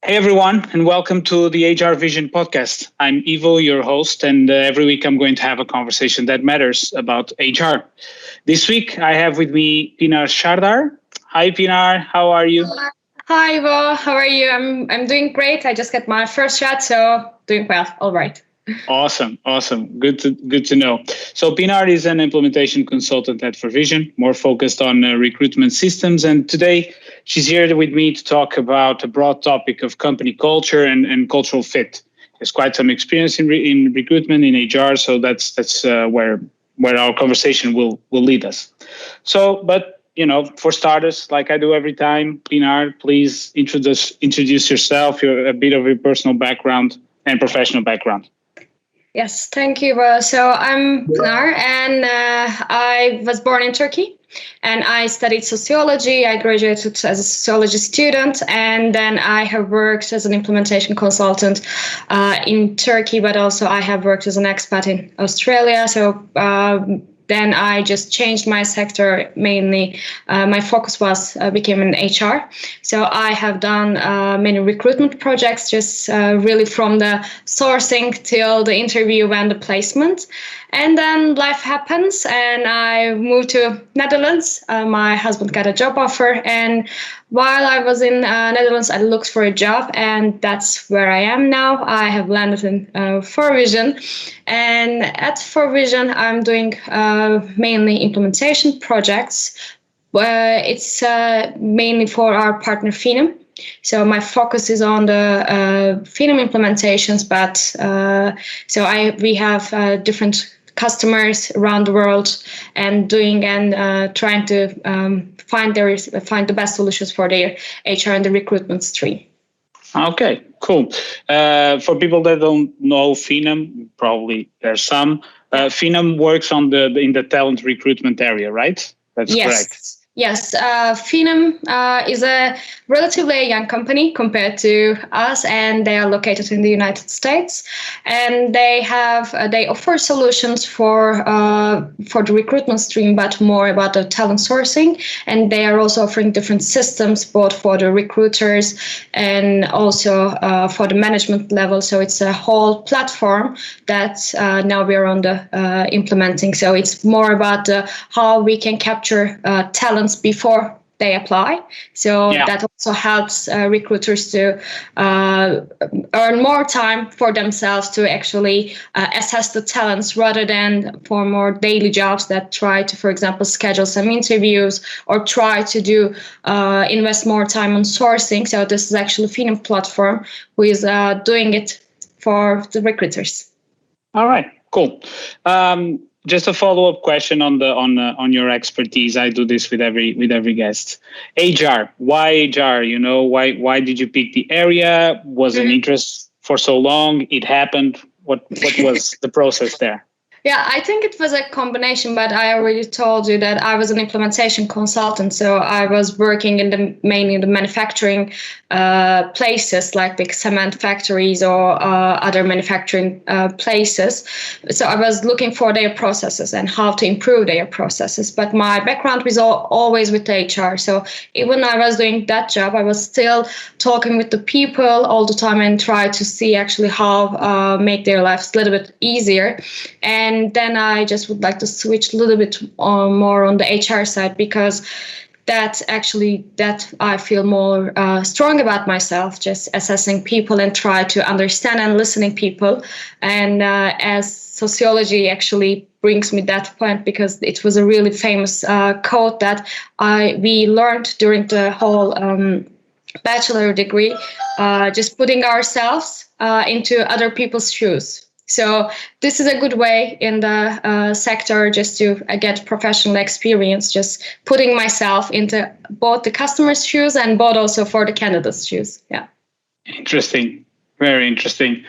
Hey everyone, and welcome to the HR Vision podcast. I'm Ivo, your host, and every week I'm going to have a conversation that matters about HR. This week I have with me Pinar Şardar. Hi Pinar, how are you? Hi, Ivo. How are you? I'm doing great. I just got my first shot, so doing well. All right. Awesome. Good to know. So Pinar is an implementation consultant at FourVision, more focused on recruitment systems. And today she's here with me to talk about a broad topic of company culture and cultural fit. There's quite some experience in recruitment in HR, so that's where our conversation will lead us. So, but for starters, like I do every time, Pinar, please introduce yourself, a bit of your personal background and professional background. Yes, thank you. So I'm Pinar, and I was born in Turkey, and I studied sociology. I graduated as a sociology student, and then I have worked as an implementation consultant in Turkey, but also I have worked as an expat in Australia. So then I just changed my sector. Mainly, my focus became in HR. So I have done many recruitment projects, just really from the sourcing till the interview and the placement. And then life happens, and I moved to Netherlands. My husband got a job offer, and while I was in Netherlands, I looked for a job, and that's where I am now. I have landed in FourVision, and at FourVision, I'm doing mainly implementation projects. It's mainly for our partner Finum. So my focus is on the Finum implementations, but we have different customers around the world and trying to find the best solutions for their HR and the recruitment stream. Okay, cool. For people that don't know Finum, probably there's some. Finum works in the talent recruitment area, right? That's correct. Yes, Finum is a relatively young company compared to us, and they are located in the United States. And they offer solutions for the recruitment stream, but more about the talent sourcing. And they are also offering different systems, both for the recruiters and also for the management level. So it's a whole platform that now we are on the implementing. So it's more about how we can capture talent before they apply. So that also helps recruiters to earn more time for themselves to actually assess the talents rather than for more daily jobs that try to, for example, schedule some interviews or try to invest more time on sourcing. So this is actually a Finum platform who is doing it for the recruiters. All right, cool. Just a follow-up question on your expertise. I do this with every guest. HR. Why HR? Why did you pick the area? Was an interest for so long? It happened. What was the process there? Yeah, I think it was a combination, but I already told you that I was an implementation consultant. So I was working mainly in the manufacturing places like big cement factories or other manufacturing places. So I was looking for their processes and how to improve their processes. But my background was always with HR. So even when I was doing that job, I was still talking with the people all the time and try to see actually how make their lives a little bit easier. And then I just would like to switch a little bit more on the HR side because that I feel more strong about myself, just assessing people and try to understand and listening people. And as sociology actually brings me that point because it was a really famous quote that we learned during the whole bachelor degree, just putting ourselves into other people's shoes. So this is a good way in the sector just to get professional experience, just putting myself into both the customer's shoes and both also for the candidate's shoes. Yeah. Interesting. Very interesting.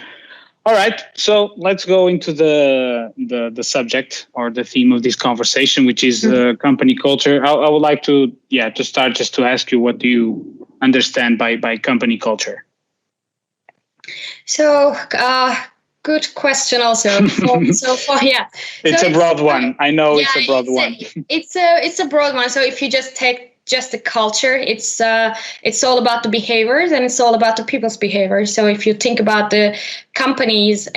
All right. So let's go into the subject or the theme of this conversation, which is company culture. I would like to start just to ask you, what do you understand by company culture? So, good question also. It's a broad one. I know it's a broad one. It's a broad one. So if you just take just the culture. It's all about the behaviors, and it's all about the people's behavior. So if you think about a company's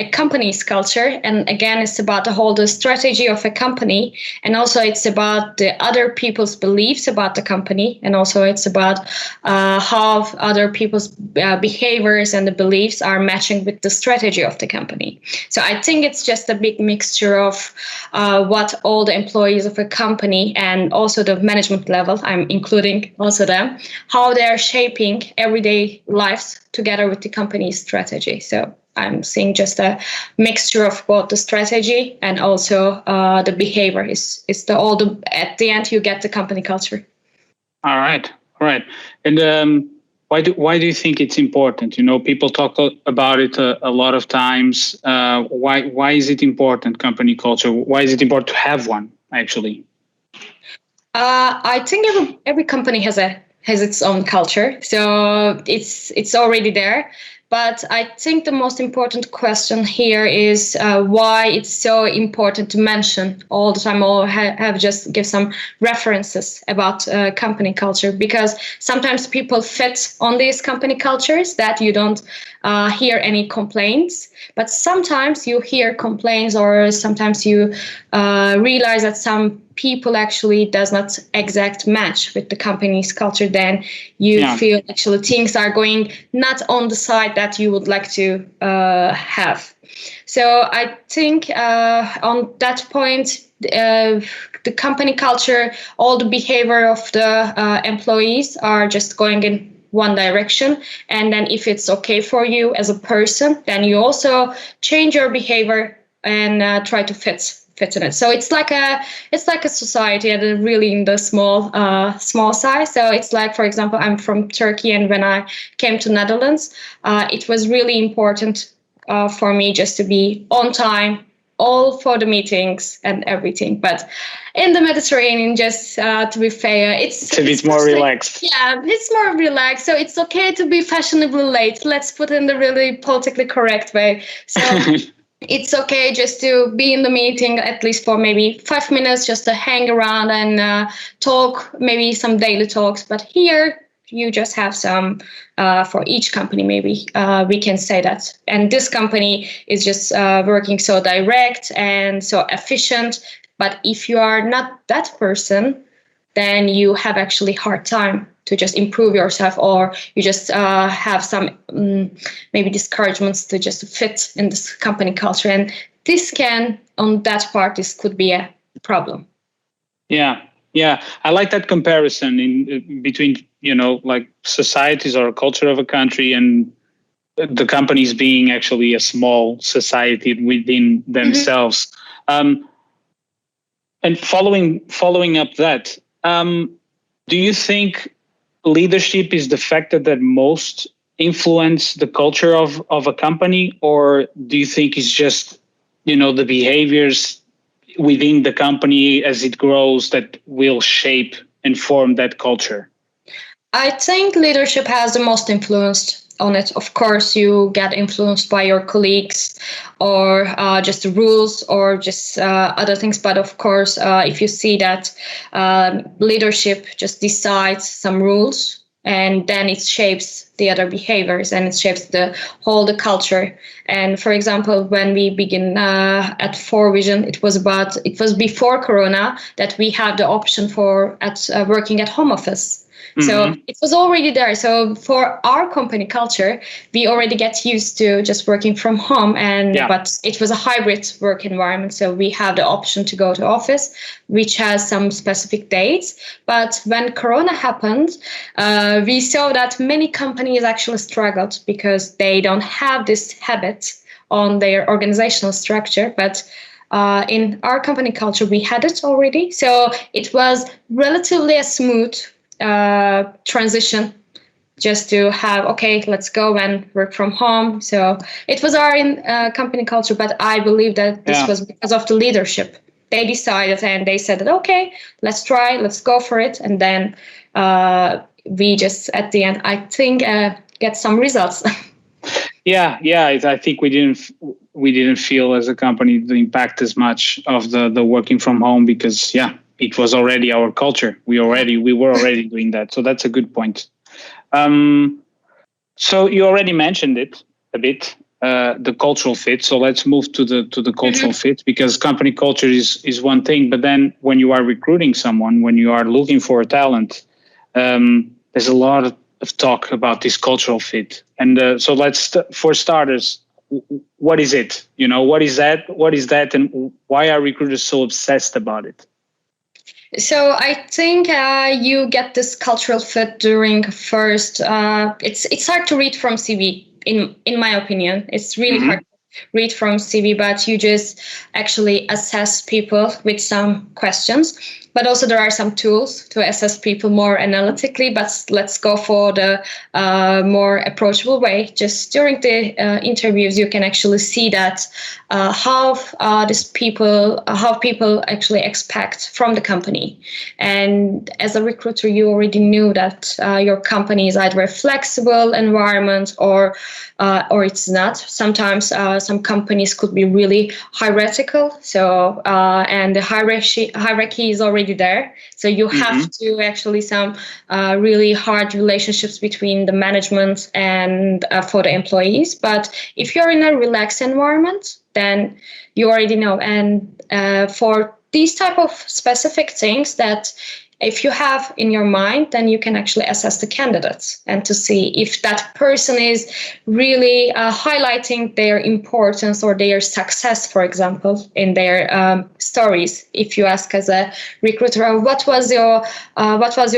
culture, and again, it's about the strategy of a company, and also it's about the other people's beliefs about the company, and also it's about how other people's behaviors and the beliefs are matching with the strategy of the company. So I think it's just a big mixture of what all the employees of a company and also the management level, I'm including also them, how they're shaping everyday lives together with the company's strategy. So I'm seeing just a mixture of both the strategy and also the behavior. At the end, you get the company culture. All right. And why do you think it's important? People talk about it a lot of times. Why is it important, company culture? Why is it important to have one, actually? I think every company has its own culture, so it's already there. But I think the most important question here is why it's so important to mention all the time, or have just give some references about company culture, because sometimes people fit on these company cultures that you don't hear any complaints, but sometimes you hear complaints, or sometimes you realize that some people actually does not exact match with the company's culture. Then you feel actually things are going not on the side that you would like to have. So I think on that point, the company culture, all the behavior of the employees are just going in one direction. And then if it's okay for you as a person, then you also change your behavior and try to fit in it. So it's like a society, and really in the small size. So it's like, for example, I'm from Turkey, and when I came to Netherlands, it was really important for me just to be on time, all for the meetings and everything. But in the Mediterranean, just to be fair, it's a bit more relaxed. Yeah, it's more relaxed. So it's okay to be fashionably late. Let's put it in the really politically correct way. So it's okay just to be in the meeting at least for maybe 5 minutes, just to hang around and talk, maybe some daily talks. But here you just have some for each company, maybe we can say that. And this company is just working so direct and so efficient. But if you are not that person, then you have actually hard time to just improve yourself, or you just have some maybe discouragements to just fit in this company culture. And this could be a problem. Yeah. I like that comparison in between, like societies or culture of a country and the companies being actually a small society within themselves. Mm-hmm. And following up that, do you think leadership is the factor that most influence the culture of a company, or do you think it's just, the behaviors within the company as it grows that will shape and form that culture? I think leadership has the most influence on it. Of course, you get influenced by your colleagues, or just the rules, or just other things. But of course, if you see that leadership just decides some rules, and then it shapes the other behaviors, and it shapes the culture. And for example, when we begin at FourVision, it was before Corona that we had the option for working at home office. So it was already there. So for our company culture, we already get used to just working from home, but it was a hybrid work environment. So we have the option to go to office, which has some specific dates. But when Corona happened, we saw that many companies actually struggled because they don't have this habit on their organizational structure. But in our company culture, we had it already. So it was relatively a smooth transition, just to have, okay, let's go and work from home. So it was our company culture, but I believe that this was because of the leadership. They decided and they said that, okay, let's go for it. And then we just, at the end, I think, get some results. Yeah. I think we didn't feel as a company the impact as much of the working from home, because it was already our culture. We were already doing that. So that's a good point. So you already mentioned it a bit, the cultural fit. So let's move to the cultural fit, because company culture is one thing, but then when you are recruiting someone, when you are looking for a talent, there's a lot of talk about this cultural fit. And so for starters, what is it? What is that? What is that? And why are recruiters so obsessed about it? So I think you get this cultural fit during first. It's hard to read from CV. In my opinion, it's really hard to read from CV, but you just actually assess people with some questions. But also there are some tools to assess people more analytically, but let's go for the more approachable way. Just during the interviews, you can actually see that how people actually expect from the company. And as a recruiter, you already knew that your company is either a flexible environment or it's not. Sometimes some companies could be really hierarchical. So and the hierarchy is already there. So you have to actually some really hard relationships between the management and for the employees. But if you're in a relaxed environment, then you already know. And for these type of specific things that if you have in your mind, then you can actually assess the candidates and to see if that person is really highlighting their importance or their success, for example, in their stories. If you ask as a recruiter, what was your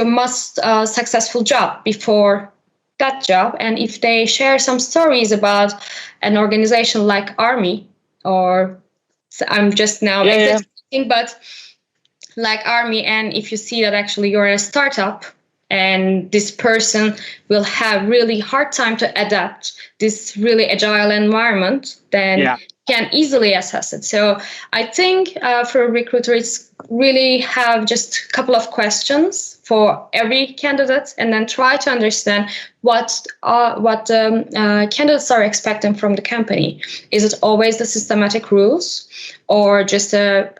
most successful job before that job, and if they share some stories about an organization like Army, or I'm just now exaggerating, but like Army, and if you see that actually you're a startup and this person will have really hard time to adapt this really agile environment, then you can easily assess it. So I think for a recruiter, it's really have just a couple of questions for every candidate, and then try to understand what candidates are expecting from the company. Is it always the systematic rules, or just a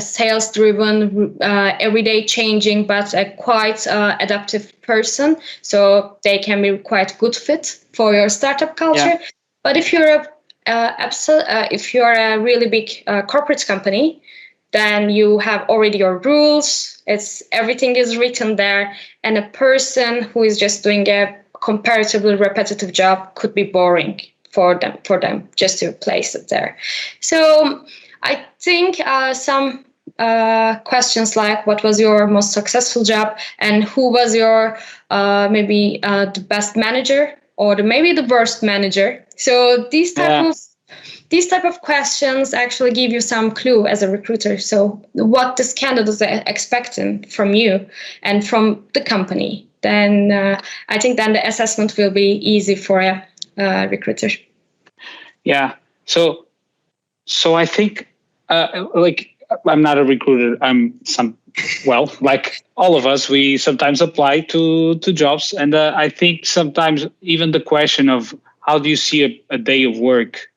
sales-driven, everyday changing, but a quite adaptive person? So they can be quite good fit for your startup culture. Yeah. But if you're a really big corporate company, then you have already your rules. Everything is written there, and a person who is just doing a comparatively repetitive job could be boring for them just to place it there. So I think some questions like what was your most successful job, and who was your maybe the best manager or maybe the worst manager. So these type of questions actually give you some clue as a recruiter. So what this candidate is expecting from you and from the company, then I think then the assessment will be easy for a recruiter. Yeah. So I think I'm not a recruiter. Like all of us, we sometimes apply to jobs, and I think sometimes even the question of how do you see a day of work.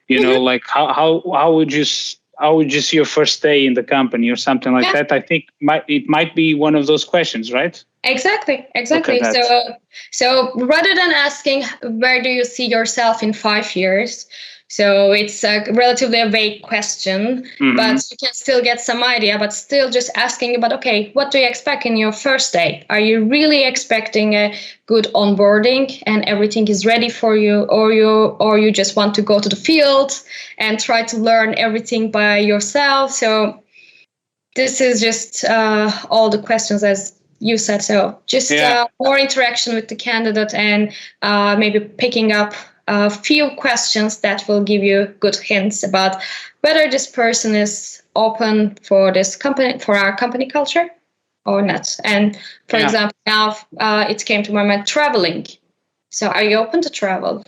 Like how would you see your first day in the company or something like that? I think it might be one of those questions, right? Exactly. So rather than asking where do you see yourself in 5 years, so it's a relatively a vague question, but you can still get some idea. But still, just asking about, okay, what do you expect in your first day? Are you really expecting a good onboarding and everything is ready for you, or you just want to go to the field and try to learn everything by yourself? So this is just all the questions as you said. So just more interaction with the candidate, and maybe picking up a few questions that will give you good hints about whether this person is open for this company, for our company culture, or not. And for example, now it came to my mind, traveling. So are you open to travel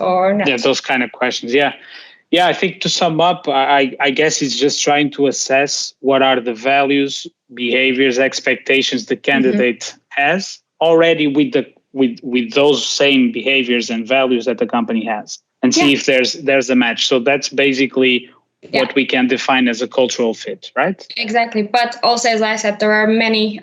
or not? Yeah, those kind of questions. Yeah, I think to sum up, I guess it's just trying to assess what are the values, behaviors, expectations the candidate has already with those same behaviors and values that the company has, and see if there's a match. So that's basically what we can define as a cultural fit, right? Exactly. But also, as I said, there are many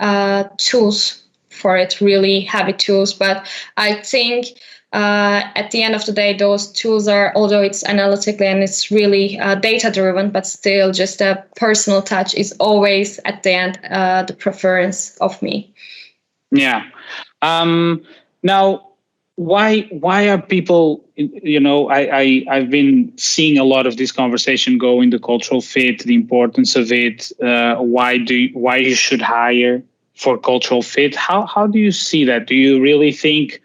tools for it, really heavy tools. But I think at the end of the day, those tools are, although it's analytically and it's really data driven, but still just a personal touch is always at the end the preference of me. Yeah. Now, why are people, I've been seeing a lot of this conversation go in the cultural fit, the importance of it, why you should hire for cultural fit. How do you see that? Do you really think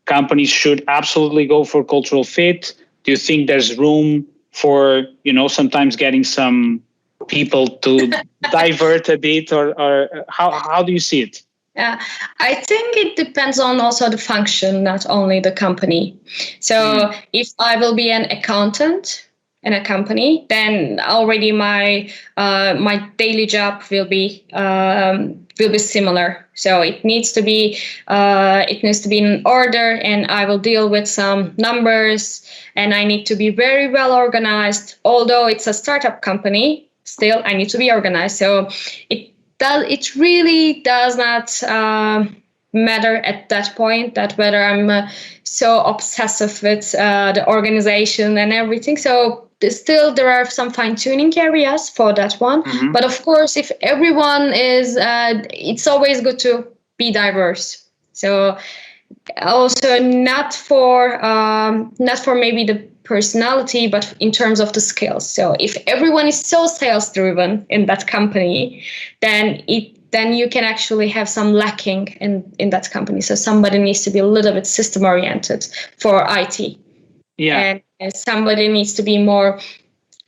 companies should absolutely go for cultural fit? Do you think there's room for, sometimes getting some people to divert a bit, or how do you see it? Yeah, I think it depends on also the function, not only the company. So if I will be an accountant in a company, then already my daily job will be similar. So it needs to be in order, and I will deal with some numbers, and I need to be very well organized. Although it's a startup company, still I need to be organized. So it really does not matter at that point that whether I'm so obsessive with the organization and everything. So still there are some fine-tuning areas for that one. Mm-hmm. But of course, if everyone is, it's always good to be diverse. So also not for maybe the personality, but in terms of the skills. So if everyone is so sales driven in that company, then you can actually have some lacking in that company. So somebody needs to be a little bit system oriented for IT. Yeah. And somebody needs to be more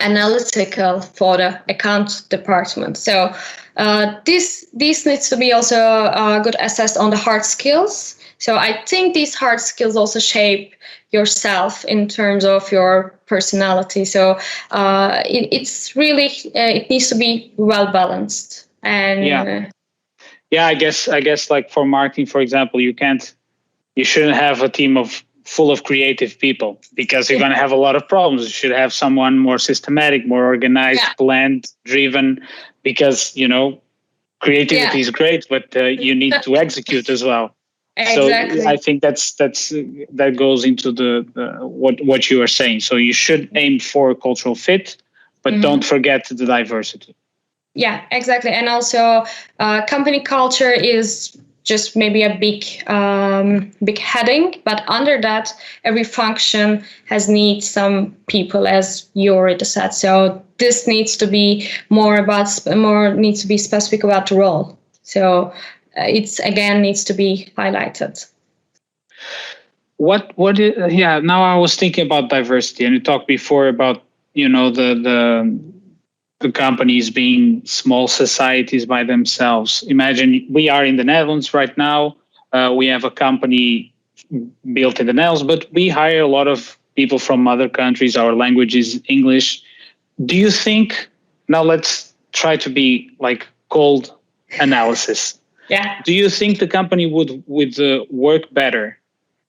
analytical for the account department. So this needs to be also good assessed on the hard skills. So I think these hard skills also shape yourself in terms of your personality. So it's really it needs to be well balanced. And I guess like for marketing, for example, you shouldn't have a team full of creative people, because you're going to have a lot of problems. You should have someone more systematic, more organized, planned, driven, because creativity is great, but you need to execute as well. Exactly. So I think that goes into the what you are saying. So you should aim for cultural fit, but don't forget the diversity. Yeah, exactly. And also company culture is just maybe a big heading, but under that, every function needs some people, as you already said. So this needs to be needs to be specific about the role. So needs to be highlighted. Now I was thinking about diversity, and you talked before about the companies being small societies by themselves. Imagine we are in the Netherlands right now. We have a company built in the Netherlands, but we hire a lot of people from other countries. Our language is English. Do you think, now let's try to be like cold analysis. Yeah. Do you think the company would work better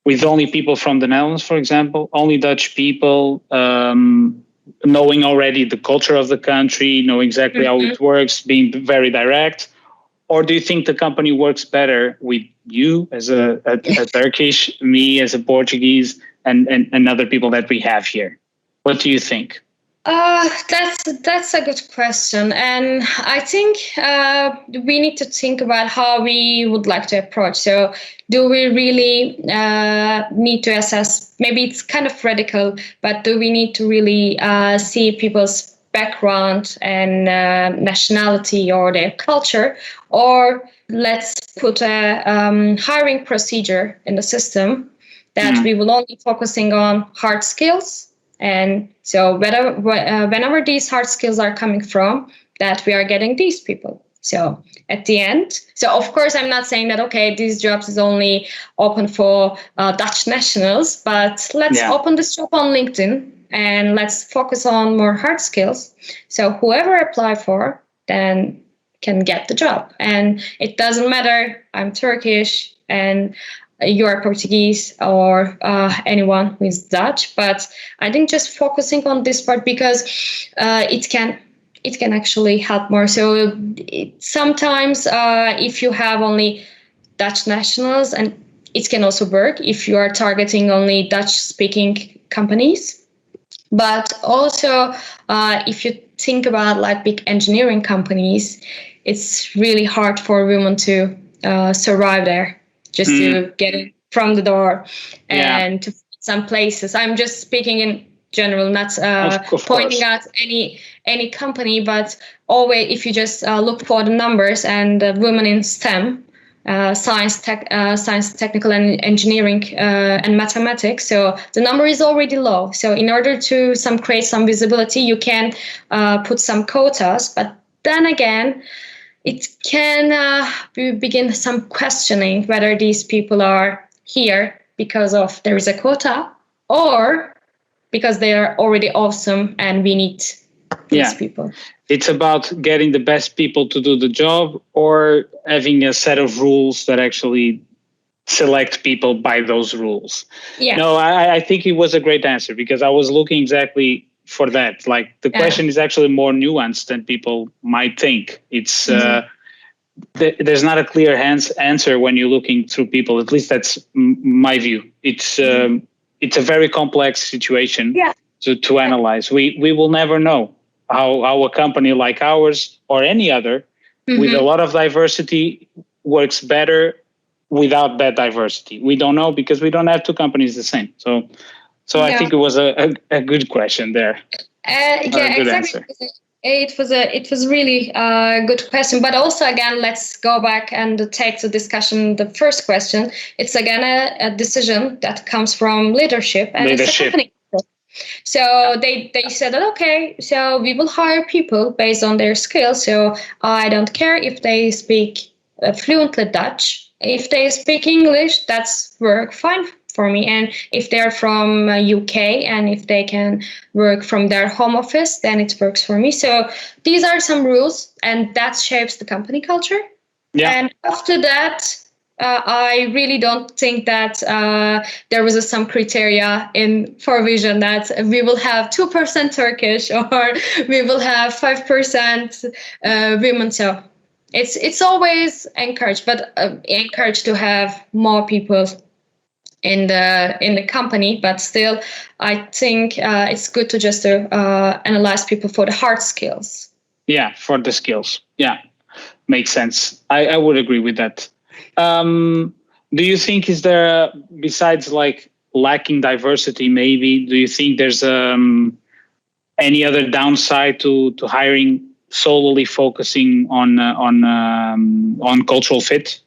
with only people from the Netherlands, for example, only Dutch people, knowing already the culture of the country, know exactly how it works, being very direct? Or do you think the company works better with you as a Turkish, me as a Portuguese, and other people that we have here? What do you think? That's a good question, and I think we need to think about how we would like to approach. So, do we really need to assess? Maybe it's kind of radical, but do we need to really see people's background and nationality or their culture, or let's put a hiring procedure in the system that we will only focusing on hard skills? And so whenever these hard skills are coming from, that we are getting these people. So at the end, so of course, I'm not saying that, okay, these jobs is only open for Dutch nationals, but let's open this job on LinkedIn and let's focus on more hard skills. So whoever apply for, then can get the job. And it doesn't matter, I'm Turkish, and you are Portuguese or anyone who is Dutch. But I think just focusing on this part, because it can actually help more. So sometimes if you have only Dutch nationals, and it can also work if you are targeting only Dutch-speaking companies. But also, if you think about like big engineering companies, it's really hard for women to survive there, just to get in from the door and to some places. I'm just speaking in general, not pointing out any company, but always if you just look for the numbers and women in STEM, science, technical and engineering and mathematics. So the number is already low. So in order to create some visibility, you can put some quotas, but then again, it can begin some questioning whether these people are here because of there is a quota or because they are already awesome and we need these people. It's about getting the best people to do the job or having a set of rules that actually select people by those rules. Yeah. No, I think it was a great answer because I was looking exactly for that. Like the question is actually more nuanced than people might think. It's there's not a clear answer when you're looking through people. At least that's my view. It's a very complex situation to analyze. We will never know how a company like ours or any other with a lot of diversity works better without that diversity. We don't know because we don't have two companies the same. So I think it was a good question there. Good answer. It was really a good question, but also again, let's go back and take the discussion. The first question, it's again a decision that comes from leadership and it's a company. So they said that, okay, so we will hire people based on their skills. So I don't care if they speak fluently Dutch. If they speak English, that's work fine for me. And if they're from UK and if they can work from their home office, then it works for me. So these are some rules and that shapes the company culture. Yeah. And after that, I really don't think that there was some criteria in FourVision that we will have 2% Turkish or we will have 5% women. So it's always encouraged, but encouraged to have more people in the company. But still, I think it's good to just analyze people for the hard skills. Yeah, for the skills. Yeah, makes sense. I would agree with that. Do you think is there, besides like lacking diversity, maybe, do you think there's any other downside to hiring solely focusing on cultural fit?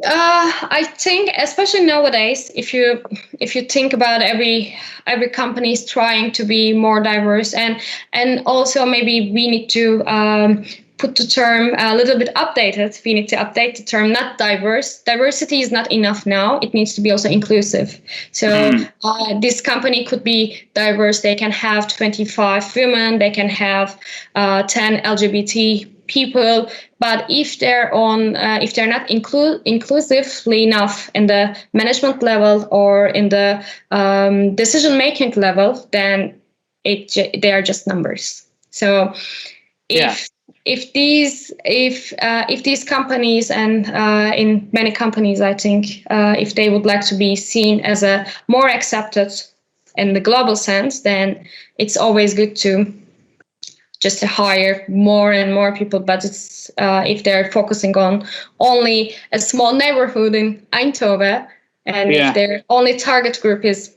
I think, especially nowadays, if you think about every company is trying to be more diverse, and also maybe we need to put the term a little bit updated. We need to update the term, not diverse. Diversity is not enough now. It needs to be also inclusive. So this company could be diverse. They can have 25 women. They can have 10 LGBT people. But if they're not inclusively enough in the management level or in the decision-making level, then they are just numbers. So if these companies and in many companies, I think if they would like to be seen as a more accepted in the global sense, then it's always good to just to hire more and more people. But it's if they're focusing on only a small neighborhood in Eindhoven, and if their only target group is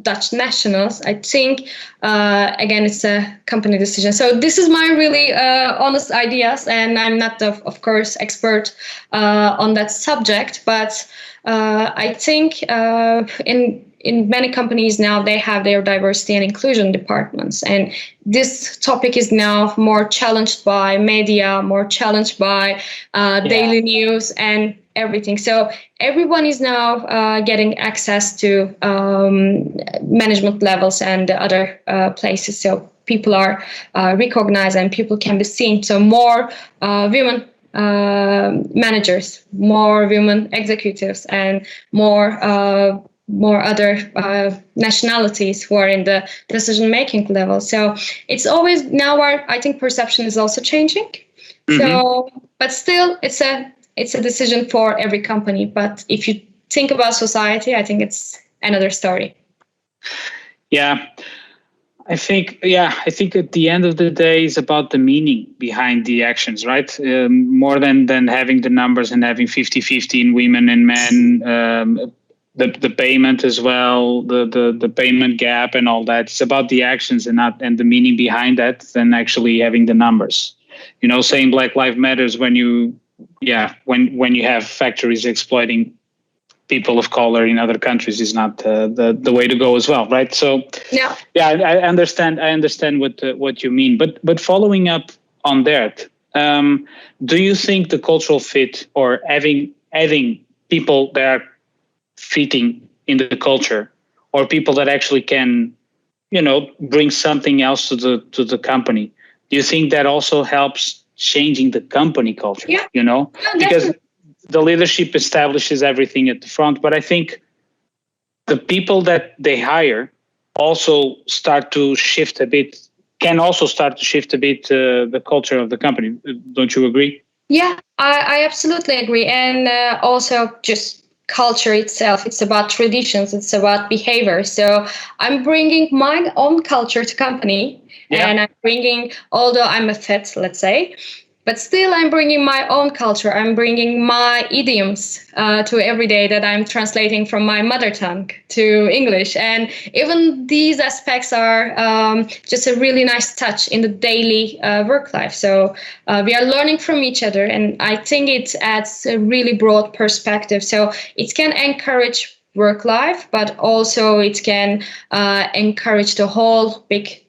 Dutch nationals, I think again it's a company decision. So this is my really honest ideas, and I'm not of course expert on that subject, but I think in many companies now they have their diversity and inclusion departments, and this topic is now more challenged by media, more challenged by daily news and everything. So everyone is now getting access to management levels and other places. So people are recognized and people can be seen. So more women managers, more women executives, and more other nationalities who are in the decision-making level. So it's always now I think perception is also changing. So, but still, it's a decision for every company. But if you think about society, I think it's another story. Yeah. I think at the end of the day, it's about the meaning behind the actions, right? More than having the numbers and having 50-50 in women and men, the payment as well, the payment gap and all that. It's about the actions and the meaning behind that than actually having the numbers. You know, saying Black Lives Matters when you have factories exploiting people of color in other countries is not the way to go as well, right? So I understand what you mean, but following up on that, do you think the cultural fit or having people that are fitting in the culture, or people that actually can, bring something else to the company, do you think that also helps changing the company culture? Yeah. Because the leadership establishes everything at the front, but I think the people that they hire also start to shift a bit, the culture of the company. Don't you agree? Yeah, I absolutely agree. And also just culture itself, it's about traditions, it's about behavior. So I'm bringing my own culture to company, and I'm bringing, although I'm a fit, let's say, but still I'm bringing my own culture. I'm bringing my idioms to every day that I'm translating from my mother tongue to English. And even these aspects are just a really nice touch in the daily work life. So we are learning from each other. And I think it adds a really broad perspective. So it can encourage work life, but also it can encourage the whole big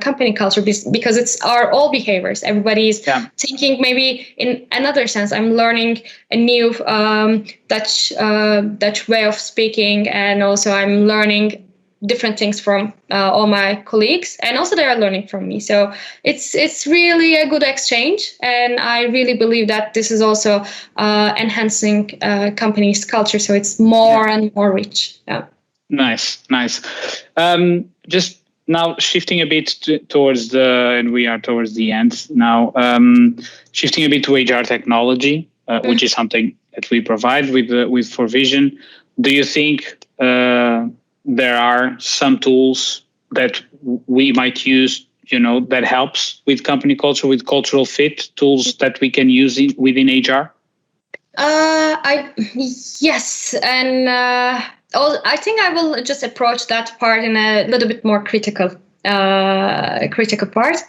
company culture, because it's our all behaviors. Everybody's thinking maybe in another sense. I'm learning a new Dutch way of speaking, and also I'm learning different things from all my colleagues, and also they are learning from me. So it's really a good exchange, and I really believe that this is also enhancing company's culture, so it's more and more rich. Nice. Just now shifting a bit towards and we are towards the end now, shifting a bit to HR technology, which is something that we provide with FourVision. Do you think there are some tools that we might use, that helps with company culture, with cultural fit, tools that we can use within HR? Yes, and I think I will just approach that part in a little bit more critical part,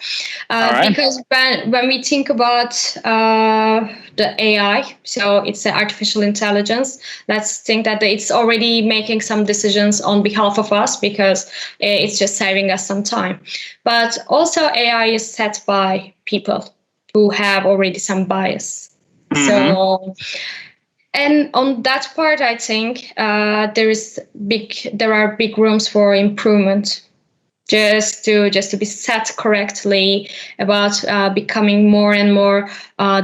because when we think about the AI, so it's artificial intelligence, let's think that it's already making some decisions on behalf of us, because it's just saving us some time. But also AI is set by people who have already some bias. So, and on that part, I think there are big rooms for improvement, just to be set correctly about becoming more and more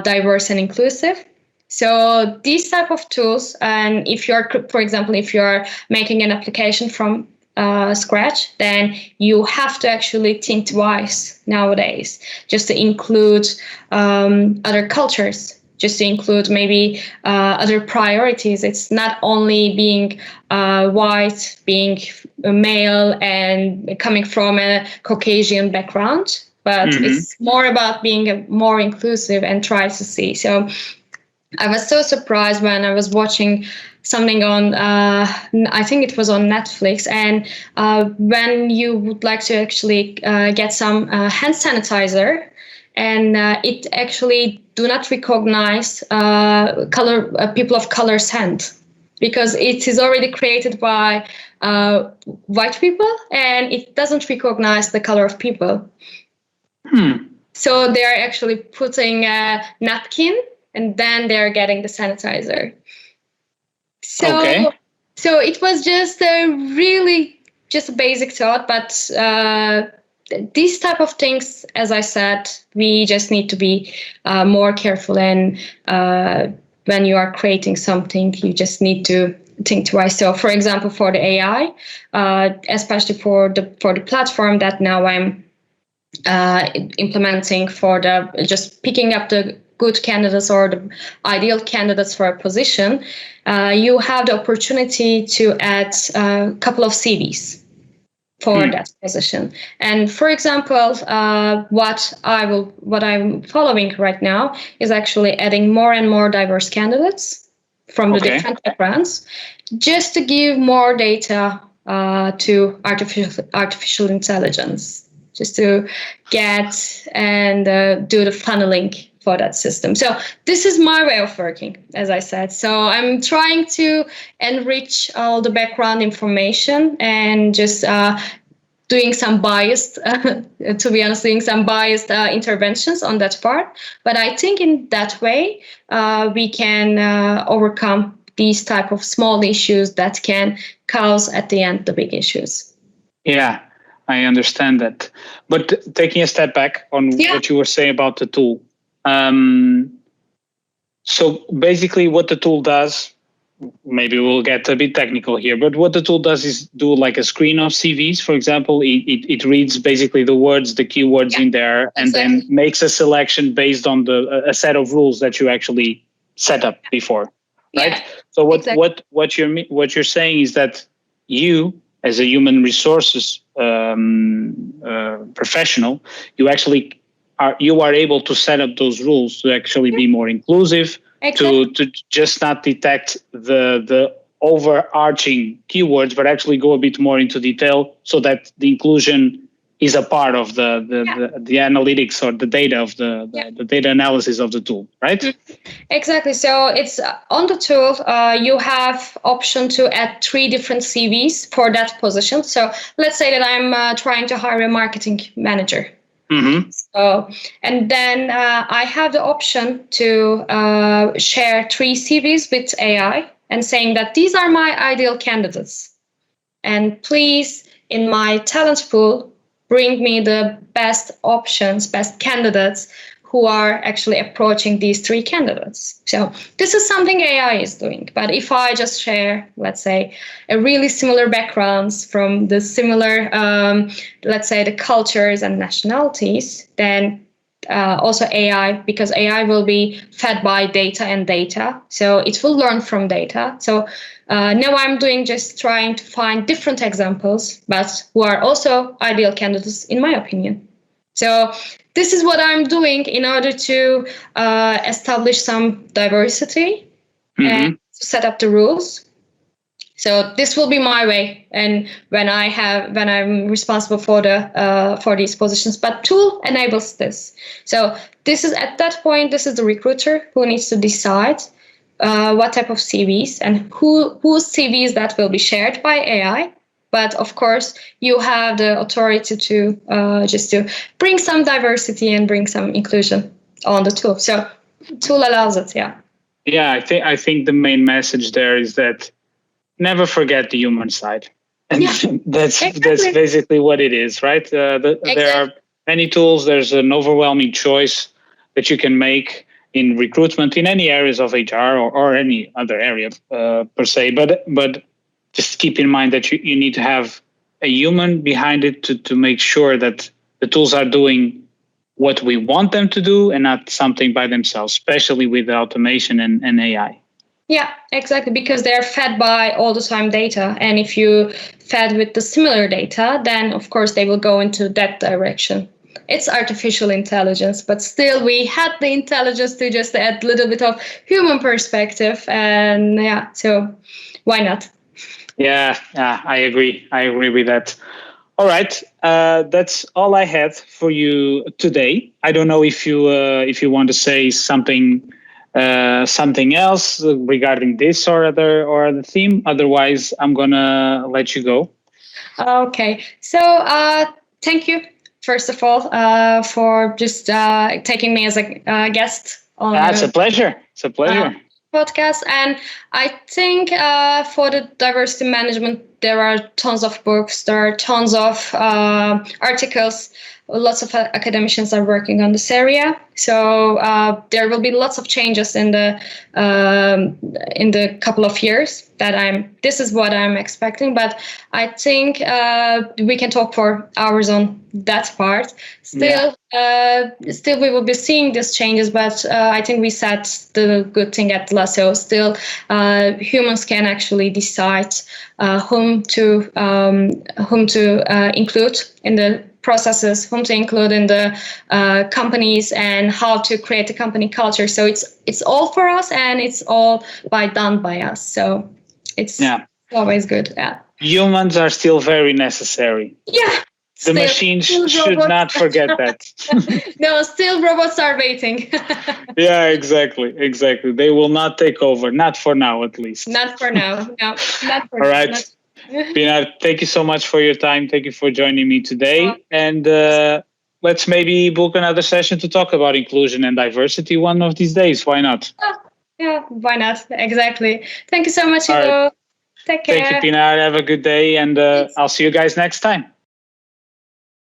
diverse and inclusive. So these type of tools, and if you're making an application from scratch, then you have to actually think twice nowadays, just to include other cultures, just to include maybe other priorities. It's not only being white, being a male and coming from a Caucasian background, but it's more about being more inclusive and try to see. So I was so surprised when I was watching something on, I think it was on Netflix, and when you would like to actually get some hand sanitizer, and it actually do not recognize people of color's hand, because it is already created by white people, and it doesn't recognize the color of people. So they're actually putting a napkin, and then they're getting the sanitizer. So it was just a really just a basic thought, but these type of things, as I said, we just need to be more careful. And when you are creating something, you just need to think twice. So, for example, for the AI, especially for the platform that now I'm implementing for just picking up the good candidates or the ideal candidates for a position, you have the opportunity to add a couple of CVs for that position. And for example, what I'm following right now is actually adding more and more diverse candidates from the different backgrounds, just to give more data to artificial intelligence, just to get and do the funneling for that system. So this is my way of working, as I said. So I'm trying to enrich all the background information and just doing some biased, to be honest, interventions on that part. But I think in that way, we can overcome these type of small issues that can cause at the end the big issues. Yeah, I understand that. But taking a step back on what you were saying about the tool. So basically what the tool does, maybe we'll get a bit technical here, but what the tool does is do like a screen of CVs, for example. It reads basically the words, the keywords in there, and then makes a selection based on a set of rules that you actually set up before, right? Yeah, so what you're saying is that you, as a human resources professional, you are able to set up those rules to actually be more inclusive, to just not detect the overarching keywords, but actually go a bit more into detail so that the inclusion is a part of the analytics or the data of the data analysis of the tool, right? Exactly. So it's on the tool, you have option to add 3 different CVs for that position. So let's say that I'm trying to hire a marketing manager. Mm-hmm. So, and then I have the option to share 3 CVs with AI and saying that these are my ideal candidates. And please, in my talent pool, bring me the best options, best candidates who are actually approaching these 3 candidates. So this is something AI is doing. But if I just share, let's say, a really similar backgrounds from the similar, let's say, the cultures and nationalities, then also AI, because AI will be fed by data, so it will learn from data. So now I'm just trying to find different examples, but who are also ideal candidates, in my opinion. So this is what I'm doing in order to establish some diversity and set up the rules. So this will be my way, and when I'm responsible for these positions. But tool enables this. So this is at that point, this is the recruiter who needs to decide what type of CVs and whose CVs that will be shared by AI. But of course, you have the authority to just to bring some diversity and bring some inclusion on the tool. So tool allows it. Yeah, I think the main message there is that never forget the human side, and that's basically what it is, right? There are many tools. There's an overwhelming choice that you can make in recruitment, in any areas of HR or any other area per se. But just keep in mind that you need to have a human behind it to make sure that the tools are doing what we want them to do and not something by themselves, especially with automation and AI. Yeah, exactly, because they're fed by all the time data. And if you fed with the similar data, then of course they will go into that direction. It's artificial intelligence, but still we had the intelligence to just add a little bit of human perspective. And so why not? Yeah, I agree. I agree with that. All right, that's all I had for you today. I don't know if you want to say something else regarding this or the theme. Otherwise, I'm gonna let you go. Okay. So thank you, first of all, for just taking me as a guest on. It's a pleasure. Podcast. And I think for the diversity management there are tons of books, there are tons of articles. Lots of academicians are working on this area, so there will be lots of changes in the couple of years. This is what I'm expecting, but I think we can talk for hours on that part. Still, we will be seeing these changes, but I think we said the good thing at Lasso. Still, humans can actually decide whom to include in the processes, whom to include in the companies, and how to create a company culture. So it's all for us, and it's all done by us. So it's always good. Yeah. Humans are still very necessary. Yeah. The machines should not forget that. No, still robots are waiting. Yeah, exactly. They will not take over. Not for now, at least. Not for now. No, not for now. All right. Pinar, thank you so much for your time. Thank you for joining me today. And let's maybe book another session to talk about inclusion and diversity one of these days. Why not? Yeah, why not? Exactly. Thank you so much, Ivo. Right. Take care. Thank you, Pinar. Have a good day, and I'll see you guys next time.